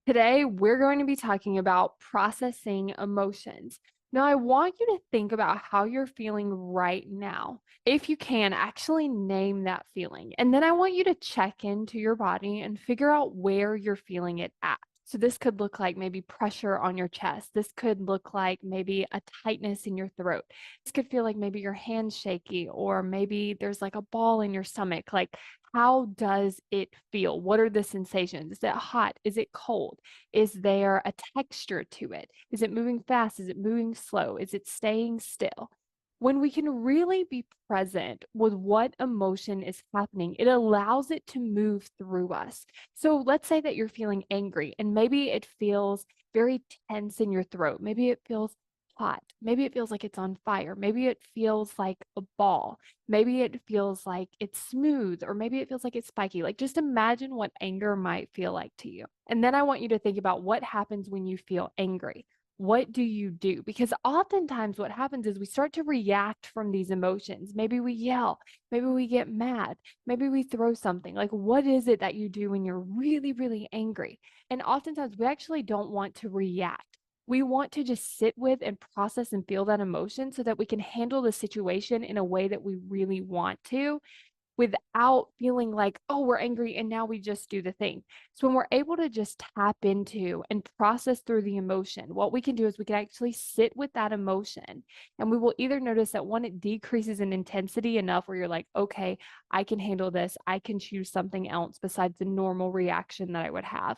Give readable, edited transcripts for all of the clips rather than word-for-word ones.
Today, we're going to be talking about processing emotions. Now, I want you to think about how you're feeling right now. If you can, actually name that feeling. And then I want you to check into your body and figure out where you're feeling it at. So, this could look like maybe pressure on your chest. This could look like maybe a tightness in your throat. This could feel like maybe your hand's shaky, or maybe there's like a ball in your stomach. Like, how does it feel? What are the sensations? Is it hot? Is it cold? Is there a texture to it? Is it moving fast? Is it moving slow? Is it staying still? When we can really be present with what emotion is happening, it allows it to move through us. So let's say that you're feeling angry and maybe it feels very tense in your throat. Maybe it feels hot. Maybe it feels like it's on fire. Maybe it feels like a ball. Maybe it feels like it's smooth, or maybe it feels like it's spiky. Like, just imagine what anger might feel like to you. And then I want you to think about what happens when you feel angry. What do you do? Because oftentimes what happens is we start to react from these emotions. Maybe we yell, maybe we get mad, maybe we throw something. Like, what is it that you do when you're really, really angry? And oftentimes we actually don't want to react. We want to just sit with and process and feel that emotion so that we can handle the situation in a way that we really want to, without feeling like, oh, we're angry and now we just do the thing. So when we're able to just tap into and process through the emotion, what we can do is we can actually sit with that emotion, and we will either notice that one, it decreases in intensity enough where you're like, okay, I can handle this. I can choose something else besides the normal reaction that I would have.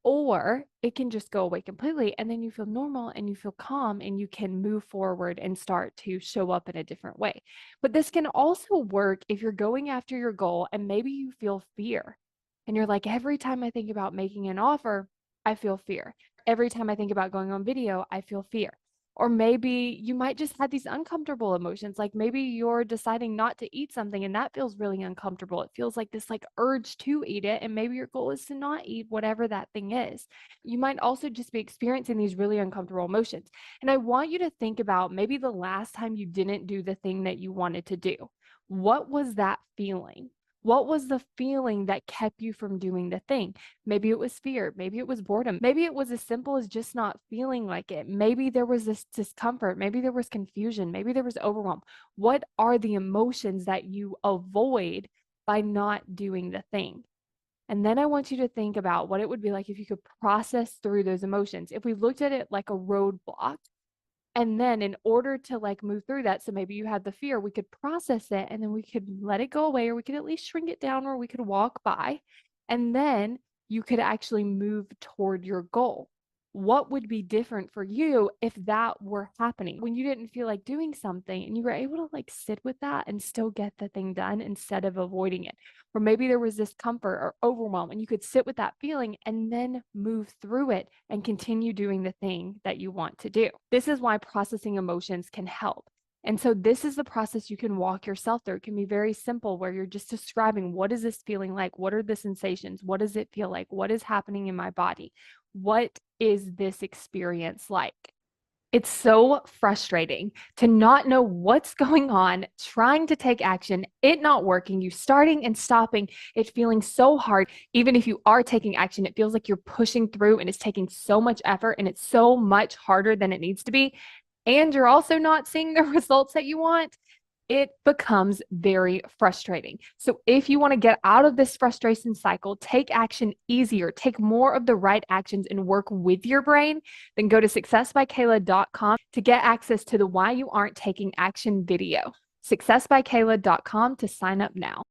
Or it can just go away completely, and then you feel normal and you feel calm and you can move forward and start to show up in a different way. But this can also work if you're going after your goal and maybe you feel fear. And you're like, every time I think about making an offer, I feel fear. Every time I think about going on video, I feel fear. Or maybe you might just have these uncomfortable emotions. Like, maybe you're deciding not to eat something and that feels really uncomfortable. It feels like this like urge to eat it. And maybe your goal is to not eat whatever that thing is. You might also just be experiencing these really uncomfortable emotions. And I want you to think about maybe the last time you didn't do the thing that you wanted to do. What was that feeling? What was the feeling that kept you from doing the thing? Maybe it was fear. Maybe it was boredom. Maybe it was as simple as just not feeling like it. Maybe there was this discomfort. Maybe there was confusion. Maybe there was overwhelm. What are the emotions that you avoid by not doing the thing? And then I want you to think about what it would be like if you could process through those emotions. If we looked at it like a roadblock, and then in order to like move through that, so maybe you had the fear, we could process it and then we could let it go away, or we could at least shrink it down, or we could walk by, and then you could actually move toward your goal. What would be different for you if that were happening when you didn't feel like doing something and you were able to like sit with that and still get the thing done instead of avoiding it? Or maybe there was discomfort or overwhelm and you could sit with that feeling and then move through it and continue doing the thing that you want to do. This is why processing emotions can help. And so this is the process you can walk yourself through. It can be very simple, where you're just describing, what is this feeling like? What are the sensations? What does it feel like? What is happening in my body? What is this experience like? It's so frustrating to not know what's going on, trying to take action, it not working, you starting and stopping, it feeling so hard. Even if you are taking action, it feels like you're pushing through and it's taking so much effort and it's so much harder than it needs to be. And you're also not seeing the results that you want. It becomes very frustrating. So if you want to get out of this frustration cycle, take action easier, take more of the right actions and work with your brain, then go to successbykayla.com to get access to the Why You Aren't Taking Action video. Successbykayla.com to sign up now.